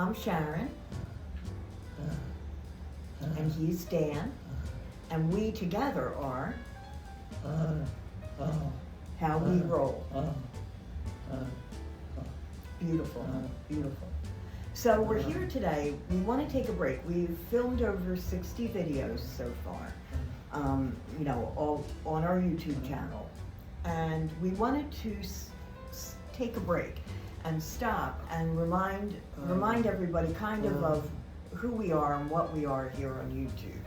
I'm Sharon, and he's Dan, and we together are How We Roll. Beautiful, beautiful. So we're here today. We want to take a break. We've filmed over 60 videos so far, all on our YouTube channel, and we wanted to take a break and stop and remind everybody kind of who we are and what we are here on YouTube,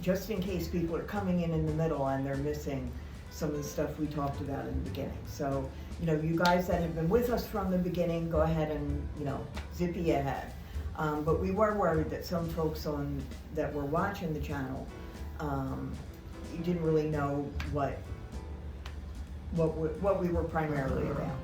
just in case people are coming in the middle and they're missing some of the stuff we talked about in the beginning. So, you guys that have been with us from the beginning, go ahead and, zippy ahead. But we were worried that some folks that were watching the channel, you didn't really know what we were primarily about.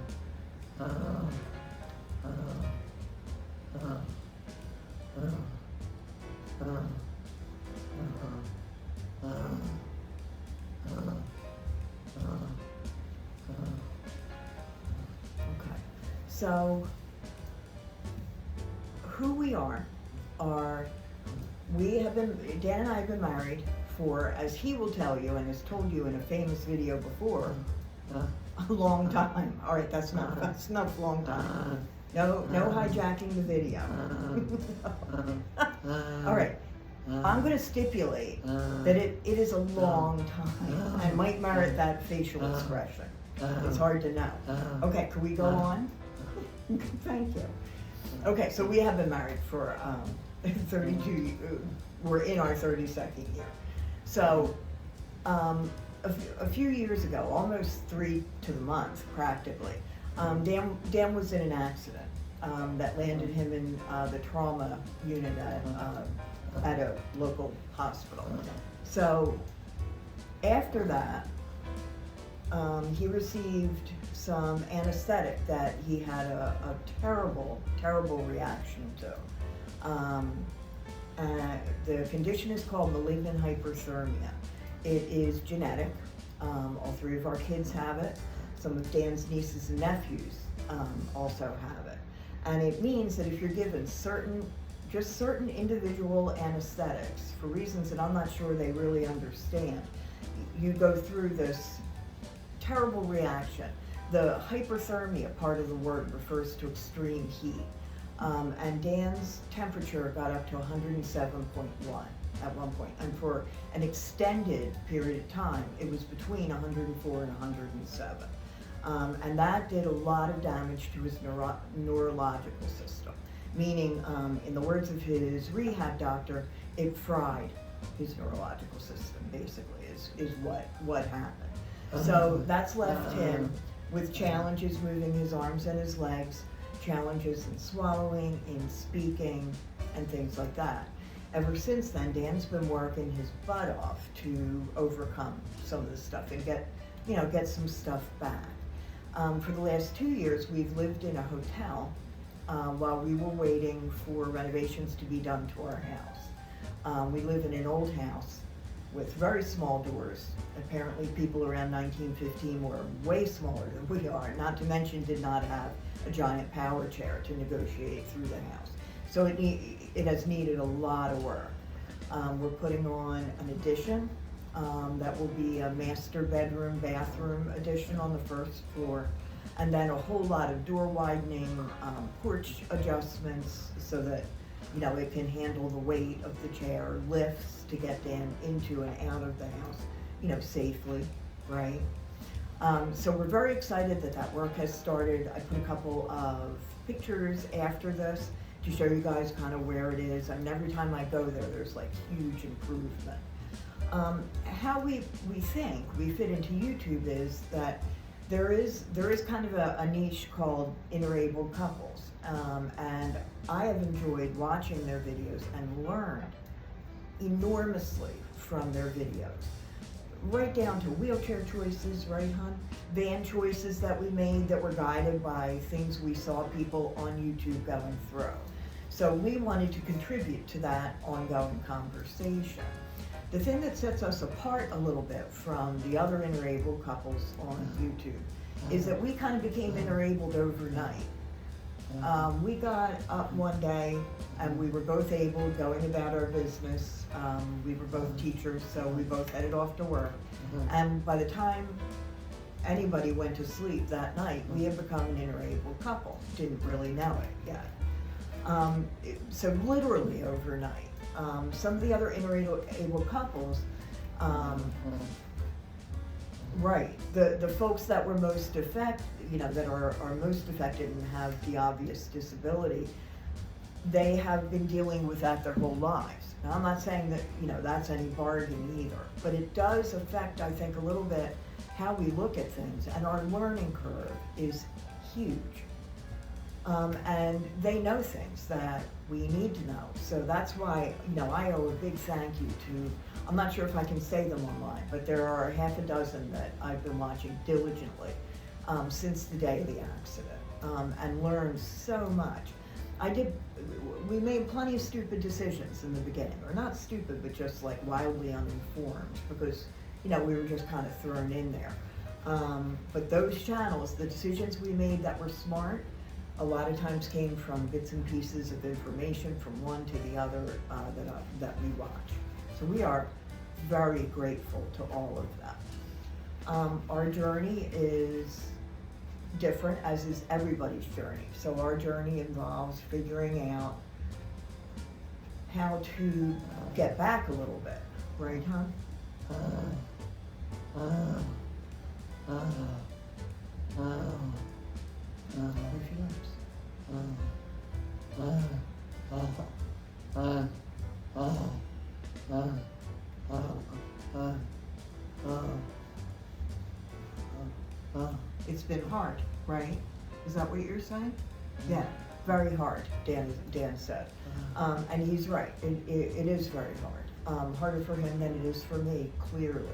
So, who we are, Dan and I have been married for, as he will tell you and has told you in a famous video before, a long time. All right, that's enough long time. No hijacking the video. All right, I'm going to stipulate that it is a long time and might merit that facial expression. It's hard to know. Okay, can we go on? Thank you. Okay, so we have been married for 32, we're in our 32nd year. So a few years ago, almost 3 to the month practically, Dan was in an accident that landed him in the trauma unit at a local hospital. So after that, he received some anesthetic that he had a terrible reaction to. The condition is called Malignant Hyperthermia. It is genetic. All 3 of our kids have it. Some of Dan's nieces and nephews also have it. And it means that if you're given certain individual anesthetics, for reasons that I'm not sure they really understand, you go through this terrible reaction. The hyperthermia part of the word refers to extreme heat. And Dan's temperature got up to 107.1 at one point. And for an extended period of time, it was between 104 and 107. And that did a lot of damage to his neurological system. Meaning, in the words of his rehab doctor, it fried his neurological system, basically, is what happened. So that's left him with challenges moving his arms and his legs, challenges in swallowing, in speaking, and things like that. Ever since then, Dan's been working his butt off to overcome some of this stuff and get some stuff back. For the last 2 years, we've lived in a hotel while we were waiting for renovations to be done to our house. We live in an old house with very small doors. Apparently people around 1915 were way smaller than we are, not to mention did not have a giant power chair to negotiate through the house. So it has needed a lot of work. We're putting on an addition that will be a master bedroom, bathroom addition on the first floor, and then a whole lot of door widening, porch adjustments so that it can handle the weight of the chair, lifts to get Dan into and out of the house, safely, right? So we're very excited that work has started. I put a couple of pictures after this to show you guys kind of where it is. And every time I go there, there's like huge improvement. How we think we fit into YouTube is that there is kind of a niche called Interabled couples. And I have enjoyed watching their videos and learned enormously from their videos. Right down to wheelchair choices, right, hon? Van choices that we made that were guided by things we saw people on YouTube going through. So we wanted to contribute to that ongoing conversation. The thing that sets us apart a little bit from the other Interabled couples on YouTube is that we kind of became Interabled overnight. We got up one day and we were both able, going about our business. We were both teachers, so we both headed off to work. And by the time anybody went to sleep that night, we had become an interabled couple. Didn't really know it yet. So literally overnight. Some of the other interabled couples, right, the folks that were most affected, that are most affected and have the obvious disability, they have been dealing with that their whole lives. Now, I'm not saying that, that's any bargain either, but it does affect, I think, a little bit how we look at things, and our learning curve is huge. And they know things that we need to know. So that's why, I owe a big thank you to, I'm not sure if I can say them online, but there are half a dozen that I've been watching diligently since the day of the accident, and learned so much. We made plenty of stupid decisions in the beginning, or not stupid, but just like wildly uninformed, because, we were just kind of thrown in there. But those channels, the decisions we made that were smart, a lot of times came from bits and pieces of information from one to the other that we watch. So we are very grateful to all of that. Our journey is different, as is everybody's journey. So our journey involves figuring out how to get back a little bit, right, hon? It's been hard, right? Is that what you're saying? Yeah, very hard, Dan said. And he's right, it is very hard. Harder for him than it is for me, clearly.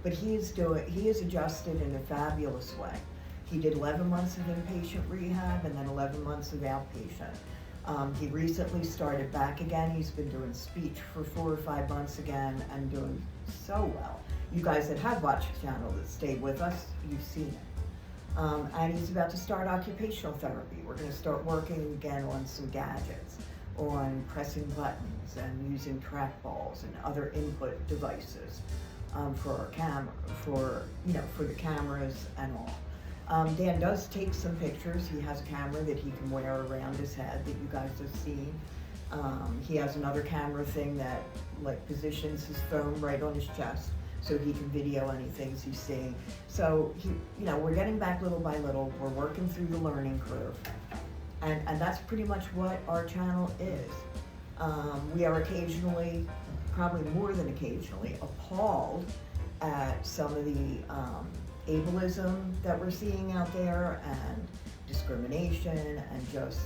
But he has adjusted in a fabulous way. He did 11 months of inpatient rehab and then 11 months of outpatient. He recently started back again. He's been doing speech for 4 or 5 months again and doing so well. You guys that have watched the channel that stayed with us, you've seen it. And he's about to start occupational therapy. We're going to start working again on some gadgets, on pressing buttons and using trackballs and other input devices for our camera, for the cameras and all. Dan does take some pictures. He has a camera that he can wear around his head that you guys have seen. He has another camera thing that positions his phone right on his chest so he can video anything he's seeing. So we're getting back little by little. We're working through the learning curve, and that's pretty much what our channel is. We are occasionally, probably more than occasionally, appalled at some of the ableism that we're seeing out there, and discrimination, and just,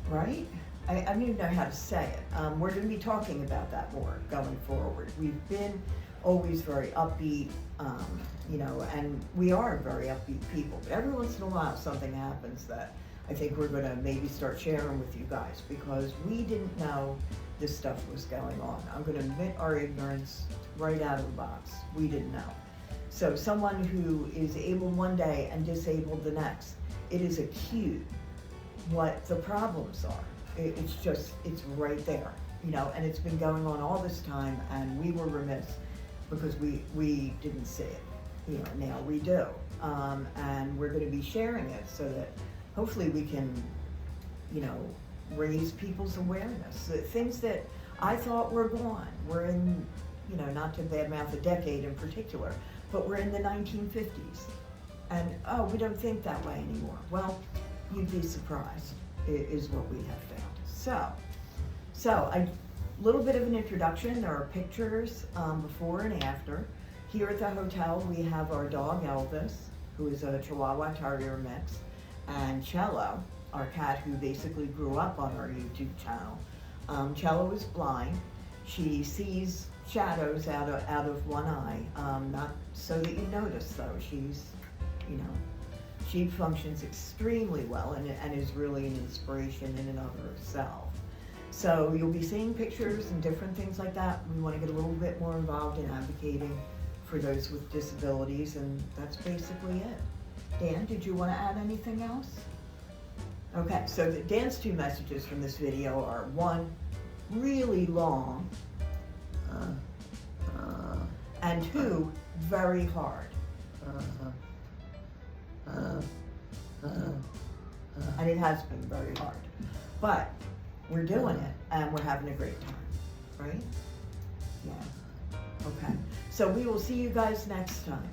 right? I don't even know how to say it. We're going to be talking about that more going forward. We've been always very upbeat, and we are very upbeat people, but every once in a while something happens that I think we're going to maybe start sharing with you guys, because we didn't know this stuff was going on. I'm going to admit our ignorance right out of the box. We didn't know. So someone who is able one day and disabled the next, it is acute what the problems are. It's right there, and it's been going on all this time, and we were remiss because we didn't see it. Now we do. And we're going to be sharing it so that hopefully we can, raise people's awareness. The things that I thought were gone. We're in, not to badmouth a decade in particular, but we're in the 1950s. And, we don't think that way anymore. Well, you'd be surprised, is what we have found. So a little bit of an introduction. There are pictures before and after. Here at the hotel, we have our dog Elvis, who is a Chihuahua Terrier mix, and Cello, our cat who basically grew up on our YouTube channel. Cello is blind. She sees shadows out of one eye, not so that you notice though. She's, she functions extremely well and is really an inspiration in and of herself. So you'll be seeing pictures and different things like that. We want to get a little bit more involved in advocating for those with disabilities, and that's basically it. Dan, did you want to add anything else? Okay, so Dan's two messages from this video are one, really long, and two, very hard. And it has been very hard. But we're doing it and we're having a great time, right? Yeah. Okay. So we will see you guys next time.